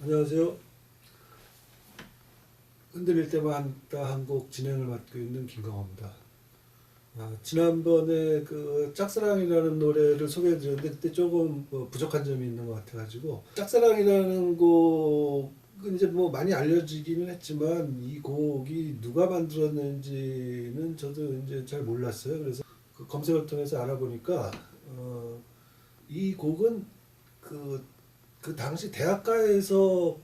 안녕하세요. 흔들릴 때만 한 곡 진행을 맡고 있는 김강호입니다. 지난번에 그 짝사랑이라는 노래를 소개해드렸는데 그때 조금 부족한 점이 있는 것 같아가지고 짝사랑이라는 곡은 이제 뭐 많이 알려지기는 했지만 이 곡이 누가 만들었는지는 저도 이제 잘 몰랐어요. 그래서 그 검색을 통해서 알아보니까 이 곡은 그 당시 대학가에서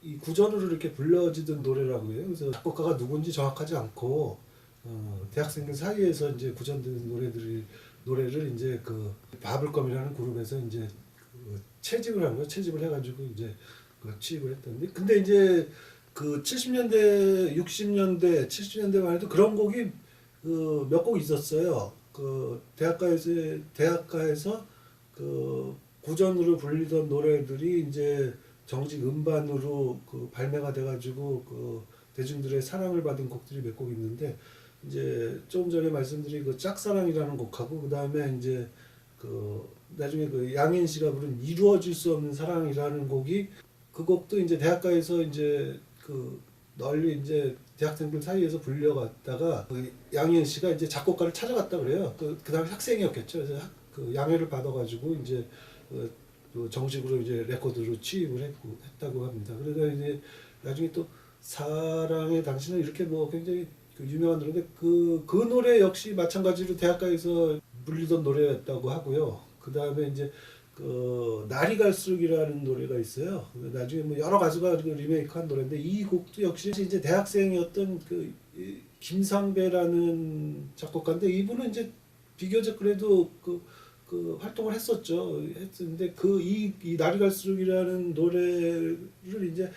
이 구전으로 이렇게 불려지던 노래라고 해요. 그래서 작곡가가 누군지 정확하지 않고 대학생들 사이에서 이제 구전된 노래를 이제 그 바블검이라는 그룹에서 이제 채집을 한 거예요. 채집을 해가지고 이제 취입을 했던데, 근데 이제 그 70년대, 60년대, 70년대만 해도 그런 곡이 몇 곡 있었어요. 그 대학가에서 그 구전으로 불리던 노래들이 이제 정식 음반으로 발매가 돼가지고 대중들의 사랑을 받은 곡들이 몇 곡 있는데, 이제 조금 전에 말씀드린 그 짝사랑이라는 곡하고 그 다음에 이제 나중에 양현 씨가 부른 이루어질 수 없는 사랑이라는 곡이, 그 곡도 이제 대학가에서 이제 널리 이제 대학생들 사이에서 불려갔다가 양현 씨가 이제 작곡가를 찾아갔다 그래요. 그 당시 학생이었겠죠. 그래서 양해를 받아가지고 이제 정식으로 이제 레코드로 취입을 했다고 합니다. 그러다 이제 나중에 또 사랑의 당신은 이렇게 뭐 굉장히 유명한 노래인데 그 노래 역시 마찬가지로 대학가에서 불리던 노래였다고 하고요. 그 다음에 이제 날이 갈수록이라는 노래가 있어요. 나중에 뭐 여러 가수가 리메이크한 노래인데, 이 곡도 역시 이제 대학생이었던 김상배라는 작곡가인데, 이분은 이제 비교적 그래도 활동을 했었는데 이 날이 갈수록이라는 노래를 이제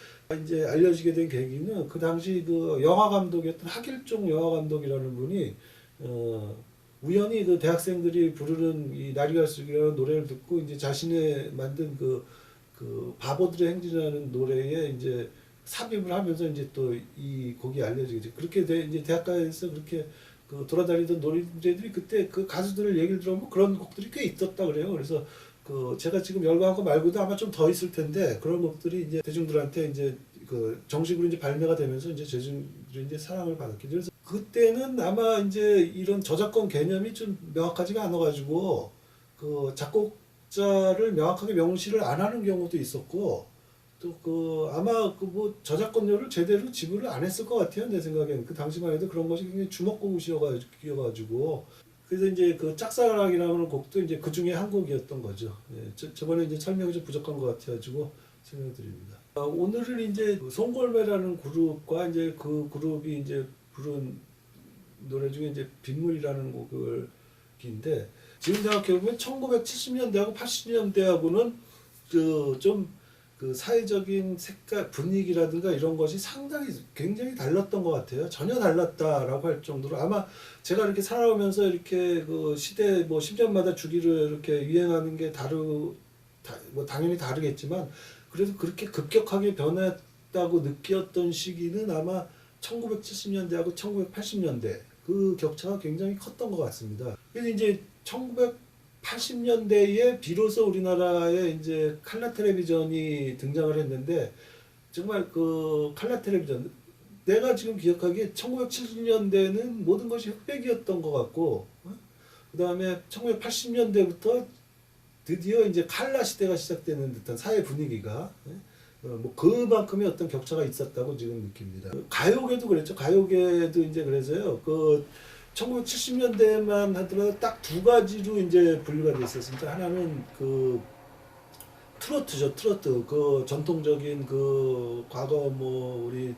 알려지게 된 계기는 그 당시 영화 감독이었던 하길종 영화 감독이라는 분이 우연히 대학생들이 부르는 이 날이 갈수록이라는 노래를 듣고 이제 자신의 만든 바보들의 행진이라는 노래에 이제 삽입을 하면서 이제 또 이 곡이 알려지게 돼. 그렇게 이제 대학가에서 그렇게 돌아다니던 노래들이 그때 그 가수들을 얘기를 들어보면 그런 곡들이 꽤 있었다 그래요. 그래서 제가 지금 열거한 거 말고도 아마 좀 더 있을 텐데, 그런 곡들이 이제 대중들한테 이제 정식으로 이제 발매가 되면서 이제 대중들이 이제 사랑을 받았겠죠. 그래서 그때는 아마 이제 이런 저작권 개념이 좀 명확하지가 않아가지고 작곡자를 명확하게 명시를 안 하는 경우도 있었고, 또 아마 뭐 저작권료를 제대로 지불을 안 했을 것 같아요. 내 생각에는 그 당시만 해도 그런 것이 굉장히 주먹구구시여가지고. 그래서 이제 짝사랑이라는 곡도 이제 그 중에 한 곡이었던 거죠. 예, 저번에 이제 설명이 좀 부족한 것 같아가지고 설명드립니다. 오늘은 이제 송골매라는 그룹과 이제 그 그룹이 이제 부른 노래 중에 이제 빗물이라는 곡인데, 지금 생각해보면 1970년대하고 80년대하고는 좀 사회적인 색깔, 분위기라든가 이런 것이 굉장히 달랐던 것 같아요. 전혀 달랐다라고 할 정도로, 아마 제가 이렇게 살아오면서 이렇게 시대 뭐 10년마다 주기를 이렇게 유행하는 게 뭐 당연히 다르겠지만, 그래도 그렇게 급격하게 변했다고 느꼈던 시기는 아마 1970년대하고 1980년대 그 격차가 굉장히 컸던 것 같습니다. 그래서 이제 1980년대에 비로소 우리나라에 이제 칼라 텔레비전이 등장을 했는데, 정말 칼라 텔레비전, 내가 지금 기억하기에 1970년대는 모든 것이 흑백이었던 것 같고, 그 다음에 1980년대부터 드디어 이제 칼라 시대가 시작되는 듯한 사회 분위기가, 뭐 그만큼의 어떤 격차가 있었다고 지금 느낍니다. 가요계도 그랬죠. 가요계도 이제 그래서요. 1970년대만 하더라도 딱 두 가지로 이제 분류가 돼 있었습니다. 하나는 트로트죠. 트로트. 전통적인 과거 뭐 우리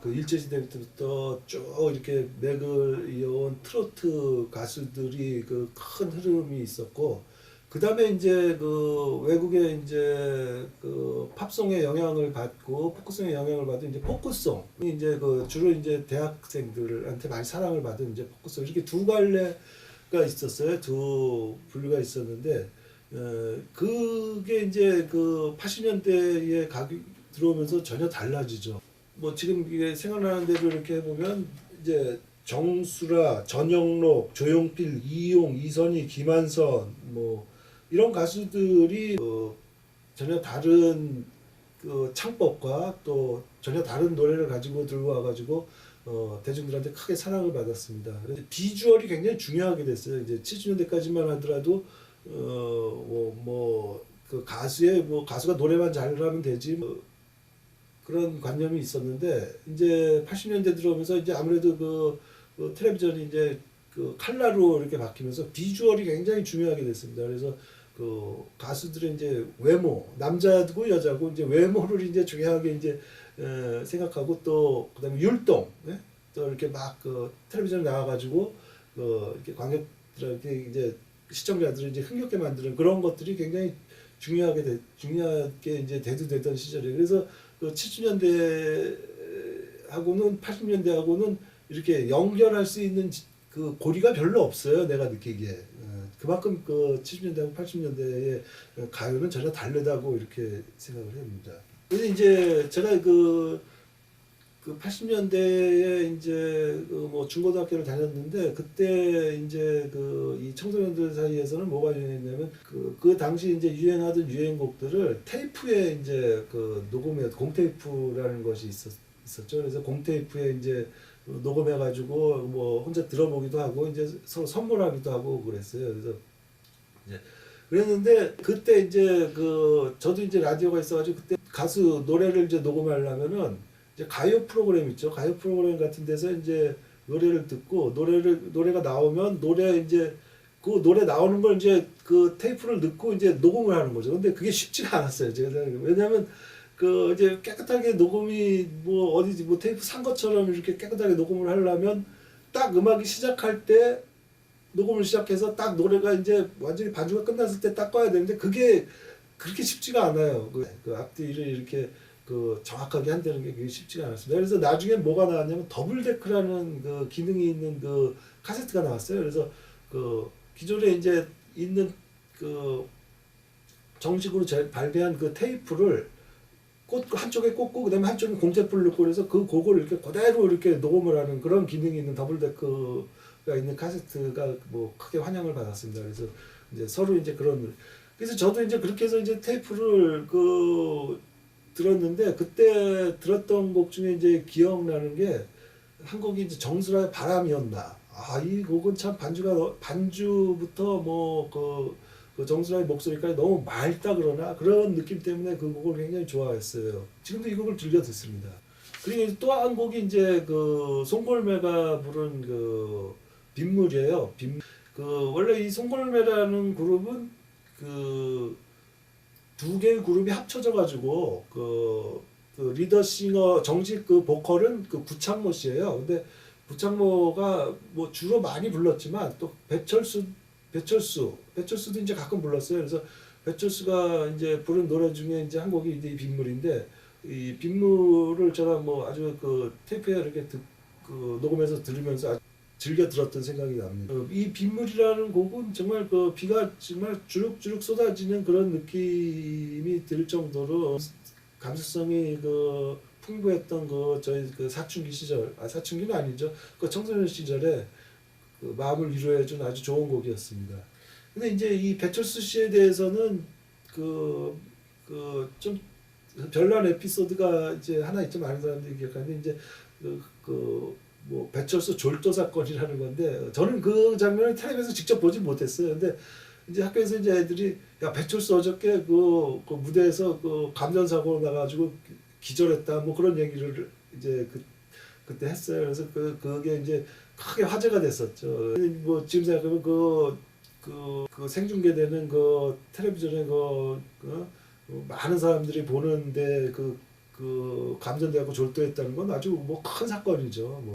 일제시대부터 쭉 이렇게 맥을 이어온 트로트 가수들이 큰 흐름이 있었고, 그 다음에 이제 외국의 이제 팝송의 영향을 받고 포크송의 영향을 받은 이제 포크송이 이제 주로 이제 대학생들한테 많이 사랑을 받은 이제 포크송, 이렇게 두 갈래가 있었어요. 두 분류가 있었는데, 그게 이제 80년대에 들어오면서 전혀 달라지죠. 뭐 지금 이게 생각나는 대로 이렇게 해보면 이제 정수라, 전영록, 조용필, 이용, 이선희, 김한선 뭐 이런 가수들이 전혀 다른 그 창법과 또 전혀 다른 노래를 가지고 들고 와가지고 대중들한테 크게 사랑을 받았습니다. 그래서 비주얼이 굉장히 중요하게 됐어요. 이제 70년대까지만 하더라도 그 가수의 가수가 노래만 잘하면 되지 그런 관념이 있었는데 이제 80년대 들어오면서 이제 아무래도 그 텔레비전이 이제 그 칼라로 이렇게 바뀌면서 비주얼이 굉장히 중요하게 됐습니다. 그래서 그 가수들의 이제 외모, 남자고 여자고 이제 외모를 이제 중요하게 이제 생각하고 또 그다음에 율동, 예? 또 이렇게 막 그 텔레비전에 나와가지고 이렇게 관객들한테 이제 시청자들을 이제 흥겹게 만드는 그런 것들이 굉장히 중요하게 이제 대두되던 시절이에요. 그래서 그 70년대하고는 80년대하고는 이렇게 연결할 수 있는 그 고리가 별로 없어요. 내가 느끼기에. 그만큼 그 70년대하고 80년대의 가요는 전혀 다르다고 이렇게 생각을 합니다. 근데 이제 제가 그 80년대에 이제 뭐 중고등학교를 다녔는데 그때 이제 이 청소년들 사이에서는 뭐가 유행했냐면 그 당시 이제 유행하던 유행곡들을 테이프에 이제 녹음해 공테이프라는 것이 있었죠. 그래서 공테이프에 이제 녹음해가지고 뭐 혼자 들어보기도 하고 이제 서로 선물하기도 하고 그랬어요. 그래서 이제 그랬는데 그때 이제 저도 이제 라디오가 있어가지고 그때 가수 노래를 이제 녹음하려면은 이제 가요 프로그램 있죠. 가요 프로그램 같은 데서 이제 노래를 듣고 노래가 나오면 이제 그 노래 나오는 걸 이제 그 테이프를 넣고 이제 녹음을 하는 거죠. 근데 그게 쉽지가 않았어요. 제가 왜냐하면 이제 깨끗하게 녹음이 어디지 테이프 산 것처럼 이렇게 깨끗하게 녹음을 하려면 딱 음악이 시작할 때 녹음을 시작해서 딱 노래가 이제 완전히 반주가 끝났을 때 딱 꺼야 되는데 그게 그렇게 쉽지가 않아요. 그 앞뒤를 이렇게 정확하게 한다는 게 그게 쉽지가 않았습니다. 그래서 나중에 뭐가 나왔냐면 더블데크라는 그 기능이 있는 그 카세트가 나왔어요. 그래서 기존에 이제 있는 정식으로 발매한 그 테이프를 한쪽에 꽂고 그다음에 한쪽에 공테이프를 넣고 그래서 그 곡을 이렇게 그대로 이렇게 녹음을 하는 그런 기능이 있는 더블데크가 있는 카세트가 크게 환영을 받았습니다. 그래서 이제 서로 이제 그래서 저도 이제 그렇게 해서 이제 테이프를 들었는데 그때 들었던 곡 중에 이제 기억나는 게 한 곡이 이제 정수라의 바람이었나. 이 곡은 참 반주부터 그 정수라의 목소리까지 너무 맑다 그러나 그런 느낌 때문에 그 곡을 굉장히 좋아했어요. 지금도 이 곡을 즐겨 듣습니다. 그리고 또 한 곡이 이제 송골매가 부른 빗물이에요. 원래 이 송골매라는 그룹은 두 개의 그룹이 합쳐져 가지고 리더싱어 정식 보컬은 구창모 씨예요. 근데 구창모가 주로 많이 불렀지만 또 배철수도 이제 가끔 불렀어요. 그래서 배철수가 이제 부른 노래 중에 이제 한 곡이 이제 이 빗물인데 이 빗물을 제가 아주 테이프에 이렇게 녹음해서 들으면서 아주 즐겨 들었던 생각이 납니다. 이 빗물이라는 곡은 정말 비가 정말 주룩주룩 쏟아지는 그런 느낌이 들 정도로 감수성이 풍부했던 저희 사춘기 시절, 사춘기는 아니죠. 청소년 시절에 마음을 위로해준 아주 좋은 곡이었습니다. 근데 이제 이 배철수 씨에 대해서는 좀 별난 에피소드가 이제 하나 있죠. 많은 사람들이 기억하는데 이제 배철수 졸도 사건이라는 건데 저는 그 장면을 텔레비에서 직접 보지 못했어요. 근데 이제 학교에서 이제 애들이 야 배철수 어저께 그 무대에서 감전 사고 나가지고 기절했다 그런 얘기를 이제 그때 했어요. 그래서 그게 이제 크게 화제가 됐었죠. 지금 생각하면 그 생중계되는 텔레비전에 많은 사람들이 보는데 감전돼갖고 졸도했다는 건 아주 큰 사건이죠.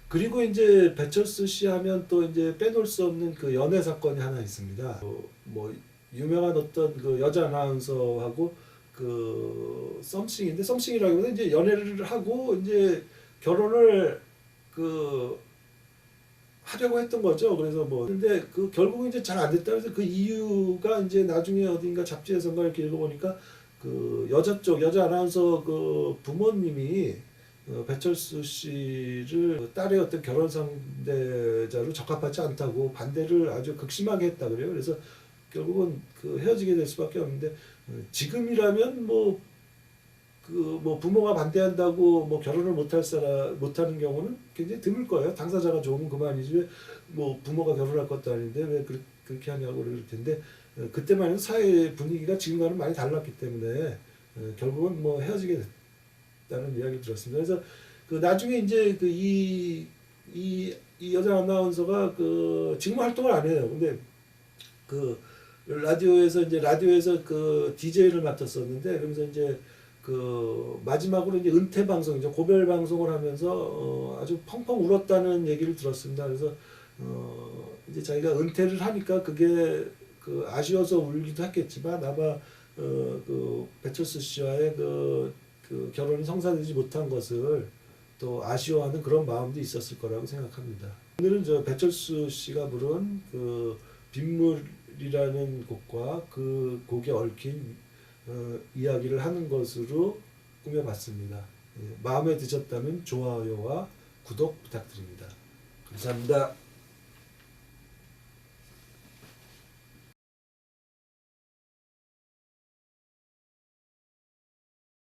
그리고 이제 배철수 씨 하면 또 이제 빼놓을 수 없는 연애 사건이 하나 있습니다. 유명한 어떤 여자 아나운서하고 썸씽인데 썸씽이라기보다 이제 연애를 하고 이제 결혼을 하려고 했던 거죠. 그래서 근데 결국은 이제 잘 안 됐다. 그래서 그 이유가 이제 나중에 어딘가 잡지에선가 이렇게 읽어보니까 여자 아나운서 부모님이 배철수 씨를 딸의 어떤 결혼 상대자로 적합하지 않다고 반대를 아주 극심하게 했다 그래요. 그래서 결국은 헤어지게 될 수밖에 없는데 지금이라면 그 뭐 부모가 반대한다고 뭐 결혼을 못하는 경우는 굉장히 드물 거예요. 당사자가 좋으면 그만이지 왜 뭐 부모가 결혼할 것도 아닌데 왜 그렇게 하냐고 그럴 텐데 그때만 해도 사회 분위기가 지금과는 많이 달랐기 때문에 결국은 뭐 헤어지게 됐다는 이야기를 들었습니다. 그래서 그 나중에 이제 그 이 여자 아나운서가 그 지금 활동을 안 해요. 근데 그 라디오에서 그 DJ를 맡았었는데 그러면서 이제 그 마지막으로 이제 은퇴 방송 이제 고별 방송을 하면서 아주 펑펑 울었다는 얘기를 들었습니다. 그래서 이제 자기가 은퇴를 하니까 그게 그 아쉬워서 울기도 했겠지만 아마 그 배철수 씨와의 그 결혼이 성사되지 못한 것을 또 아쉬워하는 그런 마음도 있었을 거라고 생각합니다. 오늘은 저 배철수 씨가 부른 그 빗물이라는 곡과 그 곡에 얽힌 이야기를 하는 것으로 꾸며봤습니다. 마음에 드셨다면 좋아요와 구독 부탁드립니다. 감사합니다.